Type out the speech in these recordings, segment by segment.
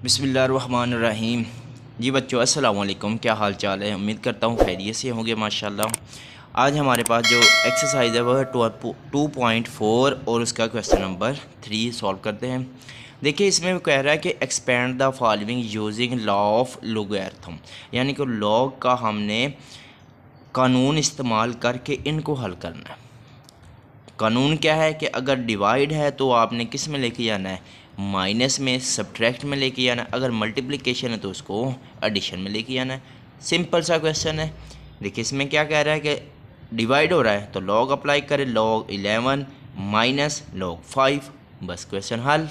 बिस्मिल्लाहिर्रहमानिर्रहीम। जी बच्चों, अस्सलाम वालेकुम। क्या हाल चाल है? उम्मीद करता हूँ खैरियत से होंगे माशाल्लाह। आज हमारे पास जो एक्सरसाइज है वह 2.4 और उसका क्वेश्चन नंबर 3 सॉल्व करते हैं। देखिए, इसमें वो कह रहा है कि expand the following using law of logarithm, यानी कि लॉग का हमने कानून इस्तेमाल करके इनको हल करना है। कानून क्या है कि अगर डिवाइड है तो आपने किस में लेके जाना है, माइनस में, सब्ट्रैक्ट में लेके जाना है। अगर मल्टीप्लिकेशन है तो उसको एडिशन में लेके जाना है। सिंपल सा क्वेश्चन है। देखिए, इसमें क्या कह रहा है कि डिवाइड हो रहा है तो लॉग अप्लाई करें, log 11 माइनस log 5, बस क्वेश्चन हल।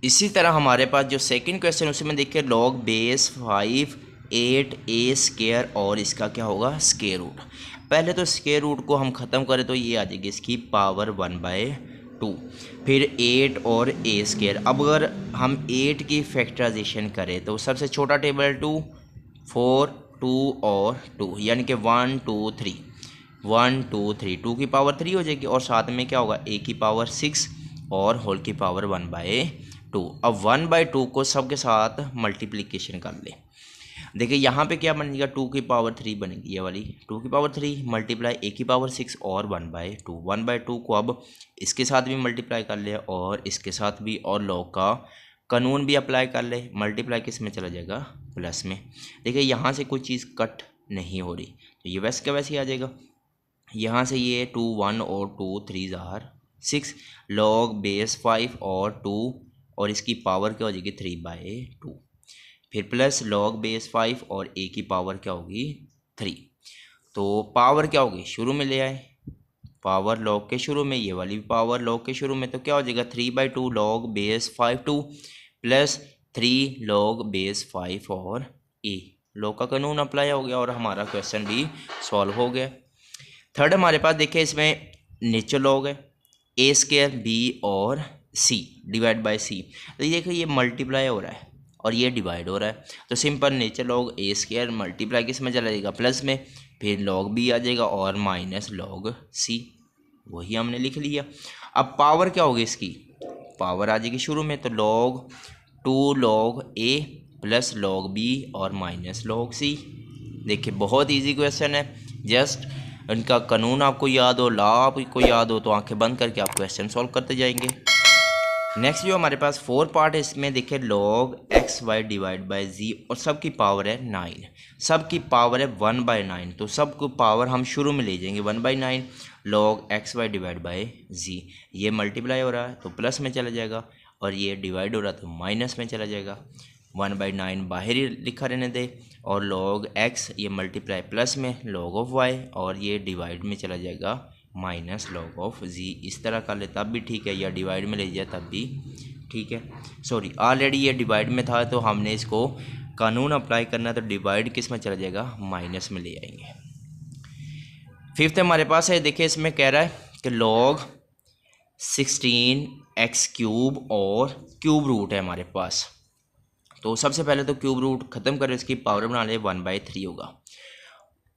इसी तरह हमारे पास जो सेकंड क्वेश्चन उसमें देखिए log बेस 5 8 a स्केयर और इसका क्या होगा, स्केयर रूट। पहले तो स्केयर रूट को हम ख़त्म करें तो ये आ जाएगी इसकी पावर 1/2, फिर 8 और a स्केयर। अब अगर हम 8 की फैक्टराइजेशन करें तो सबसे छोटा टेबल 2, 4, 2 और 2, यानी कि 1 2 3, 1 2 3, 2 की पावर 3 हो जाएगी और साथ में क्या होगा, a की पावर 6 और होल की पावर 1/2। अब 1/2 को सब के साथ मल्टीप्लिकेशन कर ले। देखिए यहाँ पे क्या बनेगा, 2 की पावर 3 बनेगी, ये वाली 2 की पावर 3 मल्टीप्लाई a की पावर 6 और 1/2। 1/2 को अब इसके साथ भी मल्टीप्लाई कर ले और इसके साथ भी, और लॉग का कानून भी अप्लाई कर ले। मल्टीप्लाई किस में चला जाएगा, प्लस में। देखिए यहाँ से कोई चीज़ कट नहीं हो रही तो ये वैसे का वैसे ही आ जाएगा। यहाँ से ये 2 1 और 2 3 जार 6, log बेस 5 और 2 और इसकी पावर क्या हो जाएगी 3/2, फिर प्लस log बेस 5 और a की पावर क्या होगी 3। तो पावर क्या होगी, शुरू में ले आए, पावर log के शुरू में, ये वाली पावर log के शुरू में, तो क्या हो जाएगा 3/2 log base 5 2 plus 3 log base 5 और a। log का कानून अप्लाई हो गया और हमारा क्वेश्चन भी सॉल्व हो गया। थर्ड हमारे पास देखिए, इसमें नेचर लॉग है, a स्केयर b और c डिवाइड बाय c। तो ये देखिए, ये मल्टीप्लाई हो रहा है और ये डिवाइड हो रहा है, तो simple nature log a square multiply किस में चला जाएगा, प्लस में, फिर log b आ जाएगा और माइनस log c, वही हमने लिख लिया। अब पावर क्या होगी इसकी, पावर आ जाएगी शुरू में, तो log 2 log a plus log b और माइनस log c। देखिए बहुत इजी क्वेश्चन है, जस्ट इनका कानून आपको याद हो, लॉ आपको याद हो तो आंखें बंद करके आप क्वेश्चन सॉल्व करते जाएंगे। नेक्स्ट जो हमारे पास 4 पार्ट है, इसमें देखिए log xy divide by z और सब की पावर है 9, सब की पावर है 1/9, तो सब को पावर हम शुरू में ले जाएंगे 1/9। log xy divide by z, ये मल्टीप्लाई हो रहा है तो प्लस में चला जाएगा और ये डिवाइड हो रहा है तो माइनस में चला जाएगा। 1/9 बाहर ही लिखा रहने दे और log x ये मल्टीप्लाई प्लस में log ऑफ y और ये डिवाइड में चला जाएगा माइनस log ऑफ z। इस तरह कर ले तब भी ठीक है, या डिवाइड में ले जाए तब भी ठीक है। सॉरी, ऑलरेडी ये डिवाइड में था तो हमने इसको कानून अप्लाई करना, तो डिवाइड किस में चला जाएगा, माइनस में ले आएंगे। फिफ्थ हमारे पास है, देखिए इसमें कह रहा है कि log 16x³ और क्यूब रूट है हमारे पास। तो सबसे पहले तो क्यूब रूट ख़त्म करें, इसकी पावर बना ले, 1/3 होगा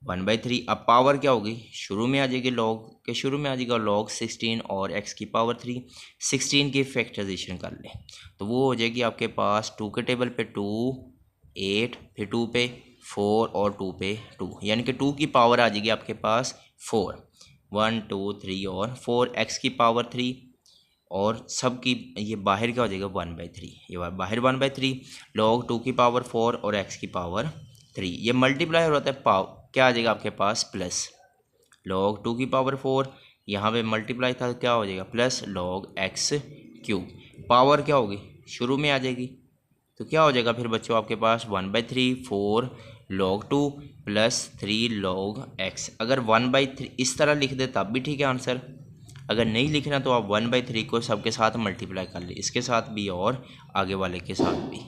1/3। अब पावर क्या होगी, शुरू में आ जाएगी, log के शुरू में आ जाएगा log 16 और x की पावर 3। 16 की फैक्टराइजेशन कर लें तो वो हो जाएगी आपके पास 2 के टेबल पे 2 8, फिर 2 पे 4 और 2 पे 2, यानी कि 2 की पावर आ जाएगी आपके पास 4, 1 2 3 और 4, x की पावर 3 और सब की ये बाहर क्या हो जाएगा 1/3, ये बाहर 1/3, log 2 की पावर 4 और x की पावर 3, ये मल्टीप्लाई हो रहा है, क्या आ जाएगा आपके पास प्लस log 2 की पावर 4, यहाँ पे मल्टीप्लाई था तो क्या हो जाएगा प्लस log x³। पावर क्या होगी, शुरू में आ जाएगी तो क्या हो जाएगा फिर बच्चों आपके पास 1/3 4 log 2 प्लस 3 log x। अगर 1/3 इस तरह लिख दे तब भी ठीक है आंसर, अगर नहीं लिखना तो आप 1/3 को सबके साथ मल्टीप्लाई कर ले, इसके साथ भी और आगे वाले के साथ भी।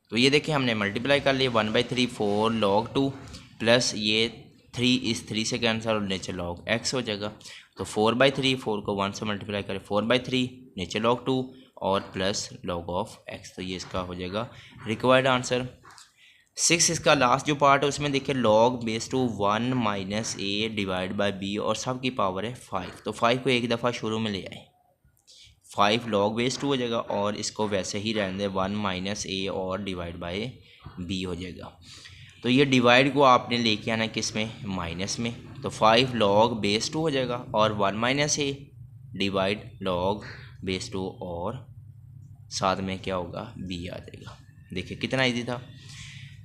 तो ये देखिए हमने मल्टीप्लाई कर लिया, 1/3 4 log 2 प्लस ये 3 इस 3 से कैंसिल और नीचे log x हो जाएगा, तो 4/3, 4 को 1 से मल्टीप्लाई करें 4/3 नीचे log 2 और प्लस log ऑफ x, तो ये इसका हो जाएगा रिक्वायर्ड आंसर। 6 इसका लास्ट जो पार्ट है उसमें देखिए log base two 1 minus a divide by b और सब की पावर है 5, तो 5 को एक दफ़ा शुरू में ले आए, 5 log बेस 2 हो जाएगा और इसको वैसे ही रहने दे 1 माइनस ए और डिवाइड बाय बी हो जाएगा। तो ये डिवाइड को आपने लेके आना किस में, माइनस में। तो 5 log बेस 2 हो जाएगा और 1 माइनस ए डिवाइड log बेस 2 और साथ में क्या होगा, बी आ जाएगा। देखिए कितना इजी था।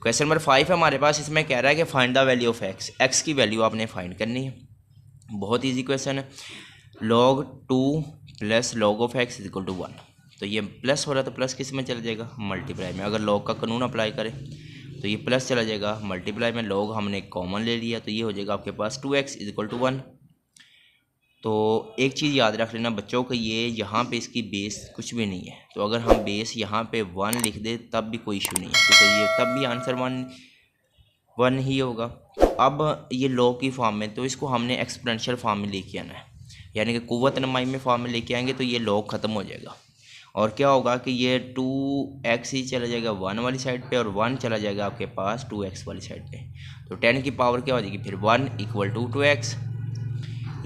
क्वेश्चन नंबर 5 है हमारे पास, इसमें कह रहा है कि find the value of x, x की वैल्यू आपने फाइंड करनी है। बहुत इजी क्वेश्चन है। log 2 plus log of x is equal to 1। तो ये प्लस हो रहा है तो प्लस किस में चला जाएगा, मल्टीप्लाई में। अगर log का कानून अप्लाई करें तो ये प्लस चला जाएगा मल्टीप्लाई में। log हमने कॉमन ले लिया तो ये हो जाएगा आपके पास 2x इज इक्वल टू 1। तो एक चीज़ याद रख लेना बच्चों कि ये यहाँ पे इसकी बेस कुछ भी नहीं है। तो अगर हम बेस यहाँ पे 1 लिख दे तब भी कोई इशू नहीं है, क्योंकि ये तब भी आंसर 1 ही होगा। अब ये log की फॉर्म में, तो इसको हमने एक्सपोनेंशियल फॉर्म में लेके आना है, यानी कि कुव्वत नमाई में फॉर्म में लेके आएंगे तो ये log ख़त्म हो जाएगा। और क्या होगा कि ये 2x ही चला जाएगा 1 वाली साइड पे और 1 चला जाएगा आपके पास 2x वाली साइड पे। तो 10 की पावर क्या हो जाएगी फिर 1 इक्वल टू 2x।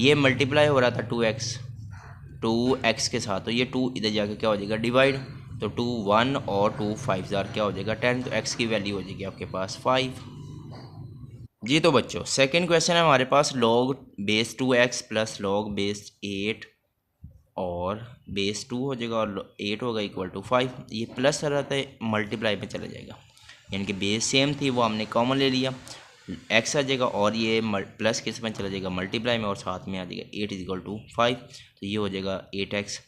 ये मल्टीप्लाई हो रहा था 2x के साथ, तो ये 2 इधर जाके क्या हो जाएगा डिवाइड। तो 2 1 और 2 5 क्या हो जाएगा 10। तो x की वैल्यू हो जाएगी आपके पास 5। जी तो बच्चों सेकंड क्वेश्चन है हमारे पास, log base 2x plus log base 8 और बेस 2 हो जाएगा और 8 होगा इक्वल टू 5। ये प्लस रहता है मल्टीप्लाई में चला जाएगा, यानी कि बेस सेम थी वो हमने कॉमन ले लिया, x आ जाएगा और ये प्लस किस में चला जाएगा, मल्टीप्लाई में, और साथ में आ जाएगा 8 इज इक्वल टू 5। तो ये हो जाएगा 8x।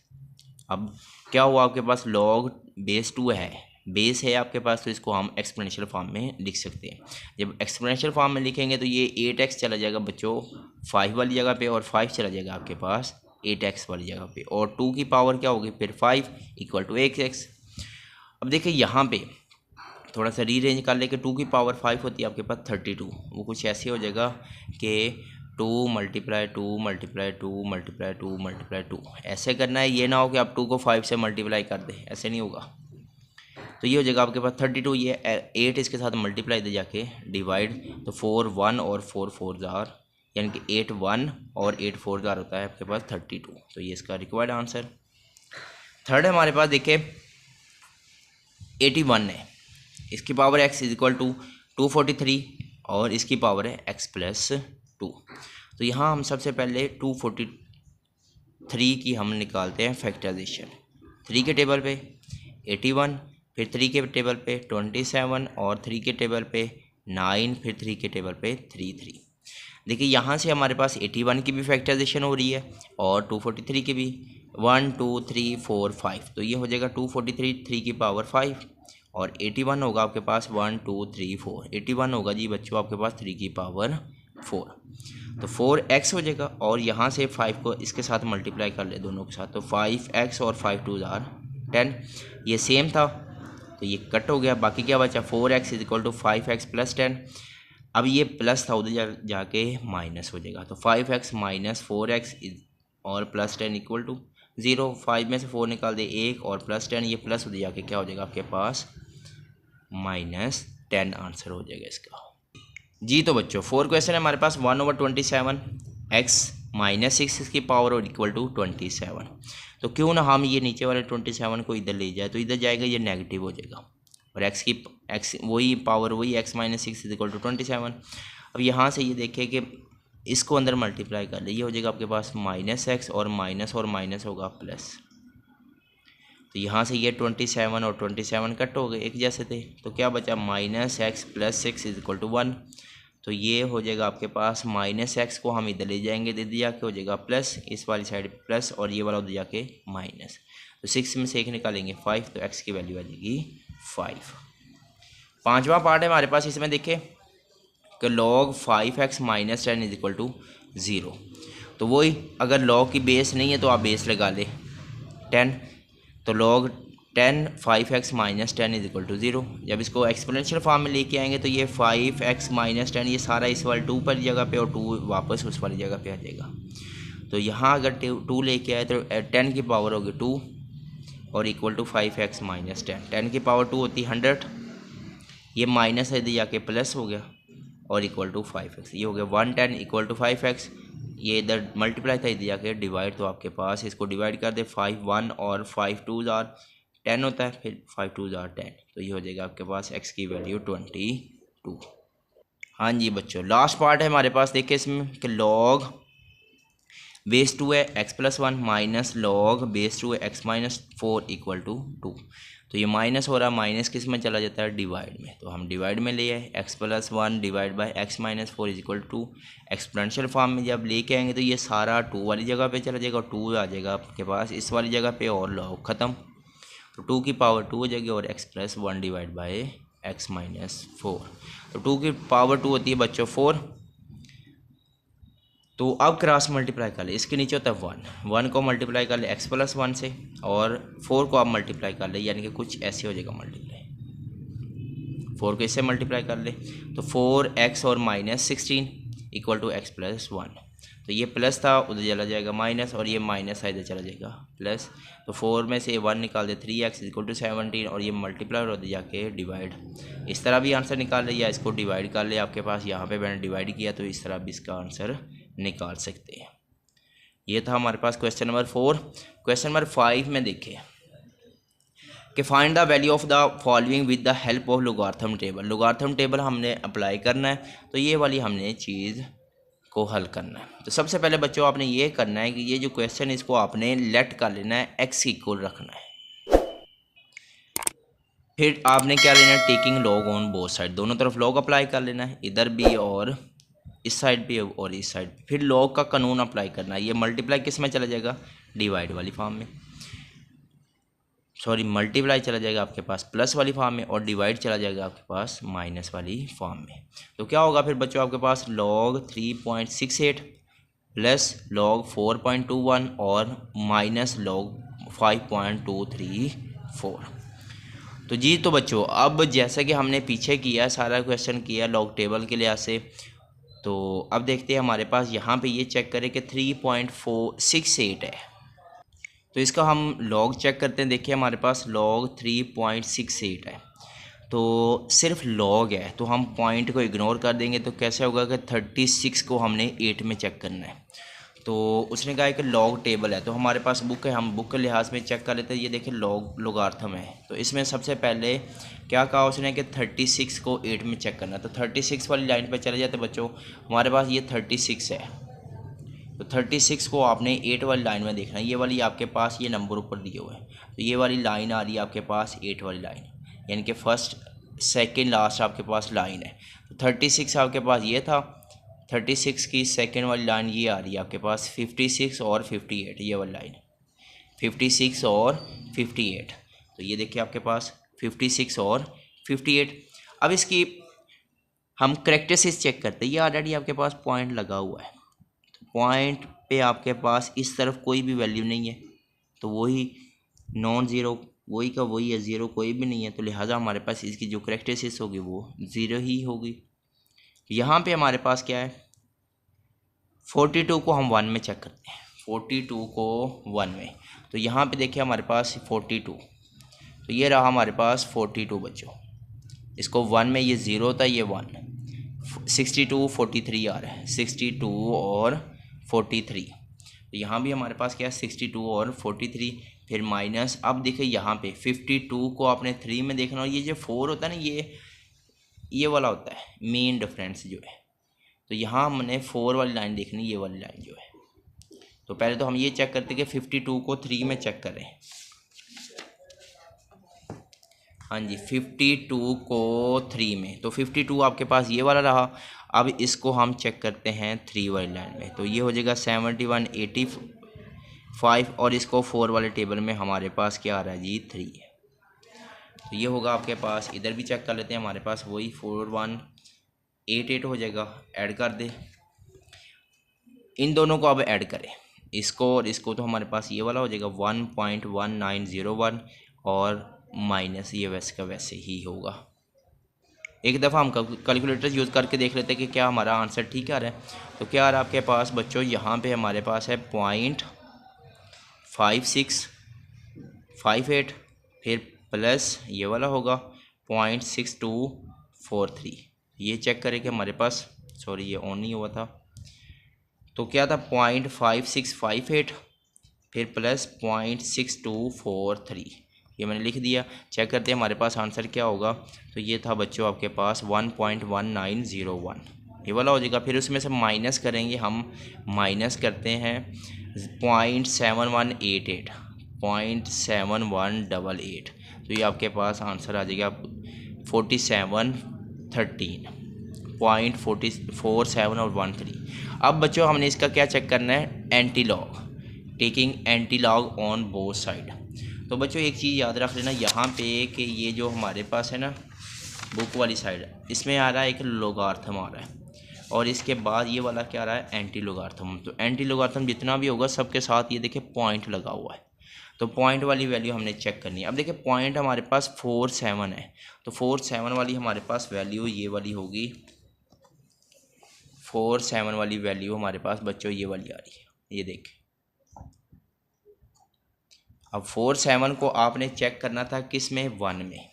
अब क्या हुआ आपके पास, log बेस 2 है, बेस है आपके पास, तो इसको हम एक्सपोनेंशियल फॉर्म में लिख सकते हैं। जब एक्सपोनेंशियल फॉर्म में लिखेंगे तो ये 8x चला जाएगा बच्चों 5 वाली जगह पे और 5 चला जाएगा आपके पास 8x वाली जगह पे, और 2 की पावर क्या होगी फिर 5 इक्वल टू 8x। अब देखिए यहाँ पे थोड़ा सा रीअरेंज कर ले कि 2 की पावर 5 होती है आपके पास 32। वो कुछ ऐसे हो जाएगा कि 2 मल्टीप्लाई 2 मल्टीप्लाई 2 मल्टीप्लाई 2 मल्टीप्लाई 2 ऐसे करना है। ये ना हो कि आप 2 को 5 से मल्टीप्लाई कर दें, ऐसे नहीं होगा। तो ये हो जाएगा आपके पास 32, ये 8 इसके साथ मल्टीप्लाई दे जाके डिवाइड। तो 4 1 और 4 4 जार, यानी कि 8 1 और 8 4 जार होता है आपके पास 32। तो ये इसका रिक्वायर्ड आंसर। थर्ड है हमारे पास देखिए 81 है, इसकी power x is equal to 243 और इसकी पावर है x प्लस 2। तो यहाँ हम सबसे पहले 243 की हम निकालते हैं फैक्टराइजेशन। 3 के टेबल पे 81, फिर 3 के टेबल पे 27 और 3 के टेबल पे 9, फिर 3 के टेबल पे 3। देखिए यहाँ से हमारे पास 81 की भी फैक्टराइजेशन हो रही है और 243 की भी, 1 2 3 4 5। तो ये हो जाएगा 243 3 की पावर 5 और 81 होगा आपके पास 1 2 3 4। 81 होगा जी बच्चों आपके पास 3 की पावर 4। तो 4x हो जाएगा और यहाँ से 5 को इसके साथ मल्टीप्लाई कर ले दोनों के साथ, तो 5x और 5 2 जार 10। ये सेम था तो ये कट हो गया, बाकी क्या बचा 4x is equal to 5x plus 10। अब ये प्लस था उधर जाके माइनस हो जाएगा, तो 5x माइनस 4x और प्लस 10 इक्वल टू 0। 5 में से 4 निकाल दे 1 और प्लस 10, ये प्लस उधर जाके क्या हो जाएगा आपके पास -10 आंसर हो जाएगा इसका। जी तो बच्चों 4 क्वेश्चन है हमारे पास, 1/27 x माइनस 6 इसकी पावर और इक्वल टू 27। तो क्यों ना हम ये नीचे वाले 27 को इधर ले जाए, तो इधर जाएगा ये नेगेटिव हो जाएगा और x वही पावर वही x minus 6 is equal to 27। अब यहाँ से ये देखें कि इसको अंदर मल्टीप्लाई कर ले, ये हो जाएगा आपके पास -x और माइनस होगा प्लस। तो यहाँ से ये 27 और 27 कट हो गए, एक जैसे थे, तो क्या बचा -x plus 6 is equal to 1। तो ये हो जाएगा आपके पास -x को हम इधर ले जाएंगे, इधर जाके हो जाएगा प्लस, इस वाली साइड प्लस और ये वाला उधर जाके माइनस। तो 6 में से 1 निकालेंगे 5, तो x की वैल्यू आ जाएगी 5। पांचवा पार्ट है हमारे पास, इसमें देखें कि log 5x minus 10 is equal to 0। तो वही अगर log की बेस नहीं है तो आप बेस लगा ले 10, तो log 10 5x minus 10 is equal to 0। जब इसको एक्सपोनेंशियल फॉर्म में लेके आएंगे तो ये 5x माइनस 10 ये सारा इस वाले 2 पर जगह पे और 2 वापस उस वाली जगह पे आ जाएगा। तो यहाँ अगर 2 लेके आए तो 10 की पावर होगी 2 और इक्वल टू 5x माइनस 10। 10 की पावर 2 होती है 100, ये माइनस है जाके प्लस हो गया और इक्वल टू 5x। ये हो गया 110 इक्वल टू 5x। ये इधर मल्टीप्लाई था, इधर जाके डिवाइड, तो आपके पास इसको डिवाइड कर दे 5 1 और 5 2 जार 10 होता है, फिर 5 2 जार 10, तो ये हो जाएगा आपके पास x की वैल्यू 22। हाँ जी बच्चों, लास्ट पार्ट है हमारे पास, देखिए इसमें कि लॉग बेस 2 है x+1 माइनस लॉग बेस 2 है x-4 इक्वल टू 2। तो ये माइनस हो रहा है, माइनस किस में चला जाता है, डिवाइड में, तो हम डिवाइड में ले आए, x+1 divide by x-4 is equal to exponential form में जब लेके आएंगे तो ये सारा 2 वाली जगह पे चला जाएगा, 2 आ जाएगा आपके पास इस वाली जगह पे और लॉग ख़त्म, तो 2 की पावर 2 हो जाएगी और x+1 डिवाइड बाई x-4, तो 2 की पावर 2 होती है बच्चों 4। तो अब क्रॉस मल्टीप्लाई कर ले, इसके नीचे होता है 1 को मल्टीप्लाई कर ले x+1 से, और 4 को आप मल्टीप्लाई कर ले, यानी कि कुछ ऐसे हो जाएगा मल्टीप्लाई, 4 को इससे मल्टीप्लाई कर ले, तो 4x और -16 इक्वल टू x+1, तो ये प्लस था उधर चला जाएगा माइनस, और ये माइनस है इधर चला जाएगा प्लस, तो 4 में से 1 निकाल दे 3x इक्वल टू 17, और ये मल्टीप्लाई और जाके डिवाइड, इस तरह भी आंसर निकाल ले या इसको डिवाइड कर ले, आपके पास यहाँ पे मैंने डिवाइड किया तो इस तरह भी इसका आंसर निकाल सकते हैं। ये था हमारे पास क्वेश्चन नंबर 4। क्वेश्चन नंबर 5 में देखिए कि find the value of the following with the help of logarithm table. Logarithm table हमने अप्लाई करना है, तो ये वाली हमने चीज़ को हल करना है। तो सबसे पहले बच्चों आपने ये करना है कि ये जो क्वेश्चन है इसको आपने लेट कर लेना है, x इक्वल रखना है, फिर आपने क्या लेना है, taking log on both side, दोनों तरफ लॉग अप्लाई कर लेना है, इधर भी और इस साइड भी और इस साइड, फिर लॉग का कानून अप्लाई करना है, ये मल्टीप्लाई किस में चला जाएगा, डिवाइड वाली फॉर्म में, सॉरी मल्टीप्लाई चला जाएगा आपके पास प्लस वाली फॉर्म में, और डिवाइड चला जाएगा आपके पास माइनस वाली फॉर्म में। तो क्या होगा फिर बच्चों, आपके पास लॉग 3.68 प्लस लॉग 4.21 और माइनस लॉग 5.234। तो जी तो बच्चों अब जैसा कि हमने पीछे किया, सारा क्वेश्चन किया लॉग टेबल के लिहाज से, तो अब देखते हैं हमारे पास यहाँ पे ये चेक करें कि 3.468 है, तो इसका हम लॉग चेक करते हैं। देखिए हमारे पास लॉग 3.68 है, तो सिर्फ लॉग है, तो हम पॉइंट को इग्नोर कर देंगे, तो कैसे होगा कि 36 को हमने 8 में चेक करना है। तो उसने कहा है कि लॉग टेबल है, तो हमारे पास बुक है, हम बुक के लिहाज में चेक कर लेते हैं। ये देखिए लोगार्थम है, तो इसमें सबसे पहले क्या कहा उसने कि 36 को 8 में चेक करना है, तो 36 वाली लाइन पे चले जाते बच्चों, हमारे पास ये 36 है, तो 36 को आपने 8 वाली लाइन में देखना है, ये वाली आपके पास ये नंबर ऊपर दिए हुए हैं, तो ये वाली लाइन आ रही है आपके पास 8 वाली लाइन, यानी कि फर्स्ट सेकंड लास्ट आपके पास लाइन है। तो 36 आपके पास ये था, 36 की सेकंड वाली लाइन ये आ रही है आपके पास 56 और 58, ये वाली लाइन 56 और 58, तो ये देखिए आपके पास 56 और 58। अब इसकी हम करेक्टरिस्टिक्स चेक करते हैं, ये ऑलरेडी आपके पास पॉइंट लगा हुआ है, पॉइंट पे आपके पास इस तरफ कोई भी वैल्यू नहीं है, तो वही नॉन ज़ीरो, वही का वही है, ज़ीरो कोई भी नहीं है, तो लिहाजा हमारे पास इसकी जो करेक्टरिस्टिक्स होगी वो ज़ीरो ही होगी। यहाँ पे हमारे पास क्या है, 42 को हम 1 में चेक करते हैं, 42 को 1 में, तो यहाँ पे देखिए हमारे पास 42, तो ये रहा हमारे पास 42 बच्चों, इसको 1 में ये ज़ीरो होता है, ये 1, 62 43 आ रहा है, 62 और 43, तो यहाँ भी हमारे पास क्या है 62 और 43, फिर माइनस, अब देखिए यहाँ पे 52 को आपने 3 में देखना, और ये जो 4 होता है ना, ये वाला होता है मेन डिफरेंस जो है, तो यहाँ हमने 4 वाली लाइन देखनी, ये वाली लाइन जो है। तो पहले तो हम ये चेक करते कि 52 को 3 में चेक करें, हाँ जी 52 को 3 में, तो 52 आपके पास ये वाला रहा। अब इसको हम चेक करते हैं 3 वाली लाइन में, तो ये हो जाएगा 71 85, और इसको 4 वाले टेबल में हमारे पास क्या आ रहा है जी 3 है, तो ये होगा आपके पास, इधर भी चेक कर लेते हैं, हमारे पास वही 4188 हो जाएगा, ऐड कर दे, इन दोनों को अब ऐड करें, इसको और इसको, तो हमारे पास ये वाला हो जाएगा 1.1901 और माइनस ये वैसे का वैसे ही होगा। एक दफ़ा हम कैलकुलेटर यूज़ करके देख लेते हैं कि क्या हमारा आंसर ठीक आ रहा है। तो क्या आ रहा है आपके पास बच्चों, यहाँ पे हमारे पास है 0.5658, फिर प्लस ये वाला होगा 0.6243, ये चेक करें कि हमारे पास, सॉरी ये ऑन नहीं हुआ था, तो क्या था 0.5658, फिर प्लस 0.6243, ये मैंने लिख दिया। चेक करते हैं हमारे पास आंसर क्या होगा। तो ये था बच्चों आपके पास 1.1901, ये वाला हो जाएगा। फिर उसमें से माइनस करेंगे हम, माइनस करते हैं 0.7188, 0.7188, तो ये आपके पास आंसर आ जाएगा 4713, 0.47 और 13। अब बच्चों हमने इसका क्या चेक करना है, anti log, taking anti log on both side. तो बच्चों एक चीज़ याद रख लेना यहाँ पे कि ये जो हमारे पास है ना बुक वाली साइड, इसमें आ रहा है एक लोगार्थम आ रहा है, और इसके बाद ये वाला क्या आ रहा है, एंटी लोगार्थम। तो एंटी लोगार्थम जितना भी होगा सबके साथ ये देखिए पॉइंट लगा हुआ है, तो पॉइंट वाली वैल्यू हमने चेक करनी है। अब देखिए पॉइंट हमारे पास 47 है, तो 47 वाली हमारे पास वैल्यू ये वाली होगी, 47 वाली वैल्यू हमारे पास बच्चों ये वाली आ रही है, ये देखिए। अब 47 को आपने चेक करना था किस में, 1 में,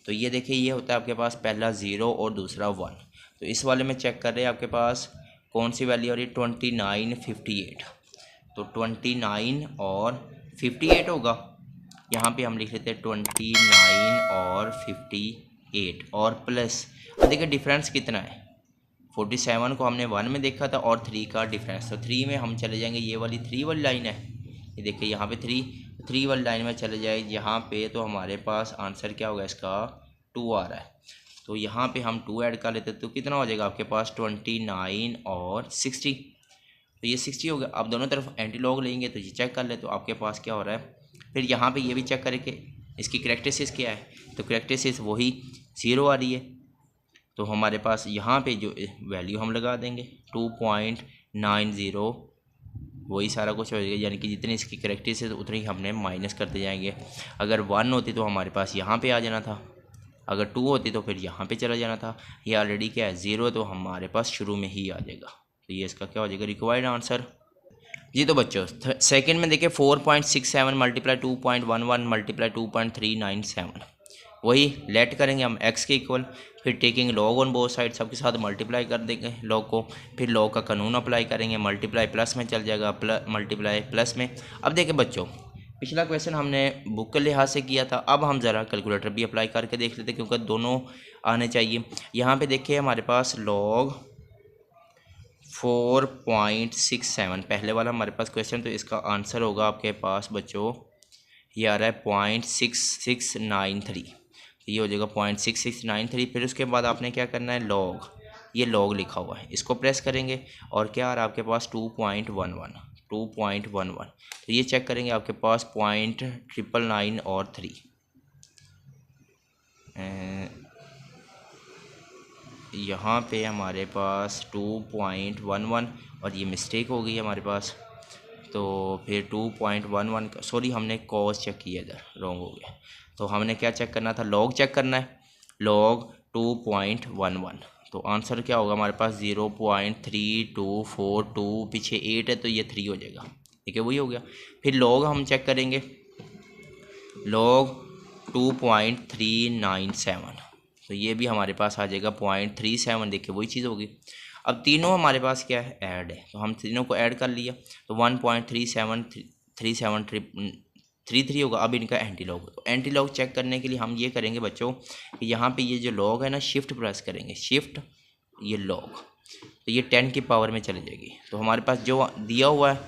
तो ये देखिए ये होता है आपके पास पहला 0 और दूसरा 1। तो इस वाले में चेक कर रहे हैं आपके पास कौन सी वैल्यू आ रही है, 2958, तो 29 और 58 होगा। यहाँ पे हम लिख लेते हैं 29 और 58 और प्लस, अब देखिए डिफरेंस कितना है, 47 को हमने 1 में देखा था और 3 का डिफरेंस, तो 3 में हम चले जाएंगे, ये वाली 3 वाली लाइन है, ये देखिए यहाँ पे 3 वाली लाइन में चले जाए यहाँ पे, तो हमारे पास आंसर क्या होगा इसका, 2 आ रहा है। तो यहाँ पे हम 2 ऐड कर लेते तो कितना हो जाएगा आपके पास 29 और 60, तो ये 60 हो गया। अब दोनों तरफ एंटी लॉग लेंगे तो ये चेक कर ले, तो आपके पास क्या हो रहा है। फिर यहाँ पे ये भी चेक करें कि इसकी करैक्टरिस्टिक्स क्या है, तो करैक्टरिस्टिक्स वही 0 आ रही है, तो हमारे पास यहाँ पे जो वैल्यू हम लगा देंगे 2.90, वही सारा कुछ हो जाएगा, यानी कि जितनी इसकी करैक्टरिस्टिक्स उतनी हमने माइनस करते जाएंगे। अगर 1 होती तो हमारे पास यहाँ पे आ जाना था, अगर 2 होती तो फिर यहाँ पे चला जाना था। ये ऑलरेडी क्या है 0, तो हमारे पास शुरू में ही आ जाएगा, तो ये इसका क्या हो जाएगा, रिक्वायर्ड आंसर जी। तो बच्चों सेकंड में देखिए 4.67 मल्टीप्लाई 2.11 मल्टीप्लाई 2.397, वही लेट करेंगे हम x के इक्वल, फिर taking log on both side, सबके साथ मल्टीप्लाई कर देंगे लॉग को, फिर लॉग का कानून अप्लाई करेंगे, मल्टीप्लाई प्लस में चल जाएगा, मल्टीप्लाई प्लस में। अब देखिए बच्चों पिछला क्वेश्चन हमने बुक के लिहाज से किया था, अब हम ज़रा कैलकुलेटर भी अप्लाई करके देख लेते क्योंकि दोनों आने चाहिए। यहाँ पे देखिए हमारे पास लॉग 4.67 पहले वाला हमारे पास क्वेश्चन, तो इसका आंसर होगा आपके पास बच्चों ये आ रहा है 0.6693, तो ये हो जाएगा 0.6693। फिर उसके बाद आपने क्या करना है, लॉग, ये लॉग लिखा हुआ है इसको प्रेस करेंगे, और क्या आ रहा है आपके पास 2.11, तो ये चेक करेंगे आपके पास 0.999 और 3, यहाँ पे हमारे पास 2.11 और ये मिस्टेक हो गई हमारे पास, तो फिर 2.11 सॉरी हमने कॉस चेक किया, इधर रॉन्ग हो गया। तो हमने क्या चेक करना था, लॉग चेक करना है, लॉग 2.11, तो आंसर क्या होगा हमारे पास 0.3242, पीछे 8 है तो ये 3 हो जाएगा, ठीक है वही हो गया। फिर लॉग हम चेक करेंगे, लॉग 2.397, तो ये भी हमारे पास आ जाएगा 0.37, देखिए वही चीज़ होगी। अब तीनों हमारे पास क्या है, ऐड है, तो हम तीनों को ऐड कर लिया, तो 1.3733 होगा। अब इनका एंटी लॉग, तो एंटी लॉग चेक करने के लिए हम ये करेंगे बच्चों कि यहाँ पे ये जो लॉग है ना, शिफ्ट प्रेस करेंगे, शिफ्ट ये लॉग, तो ये 10 की पावर में चली जाएगी। तो हमारे पास जो दिया हुआ है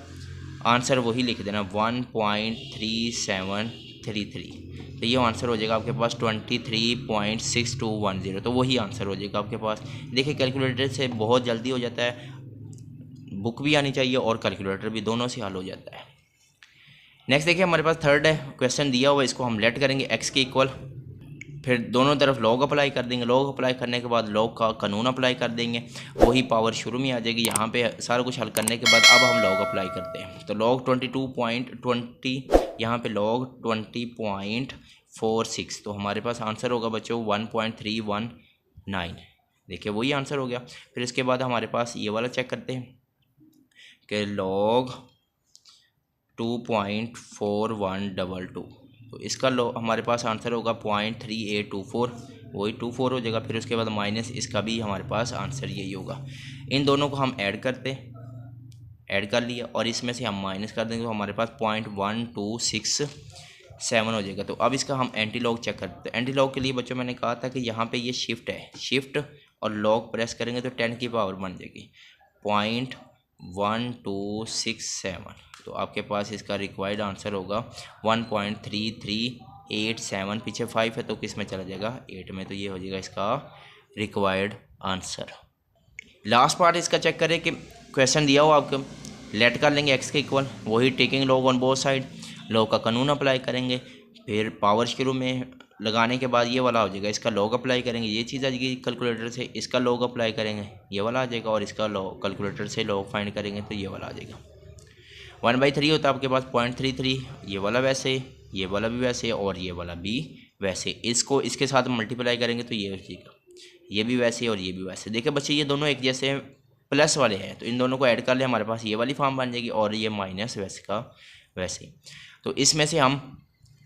आंसर वही लिख देना 1.3733, तो ये आंसर हो जाएगा आपके पास 23.6210, तो वही आंसर हो जाएगा आपके पास। देखिए कैलकुलेटर से बहुत जल्दी हो जाता है, बुक भी आनी चाहिए और कैलकुलेटर भी, दोनों से हल हो जाता है। नेक्स्ट देखिए हमारे पास थर्ड है क्वेश्चन दिया हुआ, इसको हम लेट करेंगे x के इक्वल, फिर दोनों तरफ लॉग अप्लाई कर देंगे, लॉग अप्लाई करने के बाद लॉग का कानून अप्लाई कर देंगे, वही पावर शुरू में आ जाएगी। यहाँ पे सारा कुछ हल करने के बाद अब हम लॉग अप्लाई करते हैं, तो लॉग 22.20, यहाँ पे लॉग 20.46, तो हमारे पास आंसर होगा बच्चों 1.319, देखिए वही आंसर हो गया। फिर इसके बाद हमारे पास ये वाला चेक करते हैं कि लॉग 2.4122, तो इसका हमारे पास आंसर होगा 0.3824, वही 24 हो जाएगा। फिर उसके बाद माइनस इसका भी हमारे पास आंसर यही होगा। इन दोनों को हम ऐड करते हैं, ऐड कर लिया और इसमें से हम माइनस कर देंगे तो हमारे पास 0.1267 हो जाएगा। तो अब इसका हम एंटी लॉग चेक करते हैं। एंटी लॉग के लिए बच्चों मैंने कहा था कि यहाँ पे ये शिफ्ट है, शिफ्ट और लॉग प्रेस करेंगे तो 10 की पावर बन जाएगी 0.1267। तो आपके पास इसका रिक्वायर्ड आंसर होगा 1.3387। पीछे 5 है तो किस में चला जाएगा 8 में, तो ये हो जाएगा इसका रिक्वायर्ड आंसर। लास्ट पार्ट इसका चेक करें कि क्वेश्चन दिया हो आपको, लेट कर लेंगे x के इक्वल, वही taking log on both side, log का कानून अप्लाई करेंगे, फिर पावर शुरू में लगाने के बाद ये वाला हो जाएगा, इसका लॉग अप्लाई करेंगे, ये चीज़ आ जाएगी कैलकुलेटर से, इसका लॉग अप्लाई करेंगे ये वाला आ जाएगा, और इसका लॉग कैलकुलेटर से लॉग फाइंड करेंगे तो ये वाला आ जाएगा। 1/3 होता है आपके पास 0.33, ये वाला वैसे, ये वाला भी वैसे और ये वाला भी वैसे। इसको इसके साथ मल्टीप्लाई करेंगे तो ये हो जाएगा, ये भी वैसे और ये भी वैसे। देखिए बच्चे ये दोनों एक जैसे प्लस वाले हैं तो इन दोनों को ऐड कर ले, हमारे पास ये वाली फॉर्म बन जाएगी और ये माइनस वैसे का वैसे। तो इसमें से हम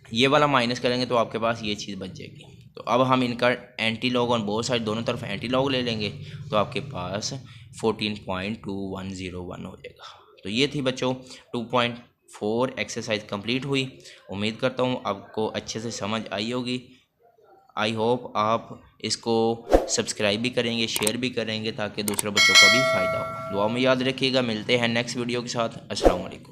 ये वाला माइनस करेंगे तो आपके पास ये चीज़ बच जाएगी। तो अब हम इनका anti log on both side, दोनों तरफ एंटी लॉग ले लेंगे तो आपके पास 14.2101 हो जाएगा। तो ये थी बच्चों 2.4 एक्सरसाइज कंप्लीट हुई। उम्मीद करता हूँ आपको अच्छे से समझ आई होगी। आई होप आप इसको सब्सक्राइब भी करेंगे, शेयर भी करेंगे ताकि दूसरे बच्चों का भी फ़ायदा हो। दुआ में याद रखिएगा। मिलते हैं नेक्स्ट वीडियो के साथ। अस्सलाम वालेकुम।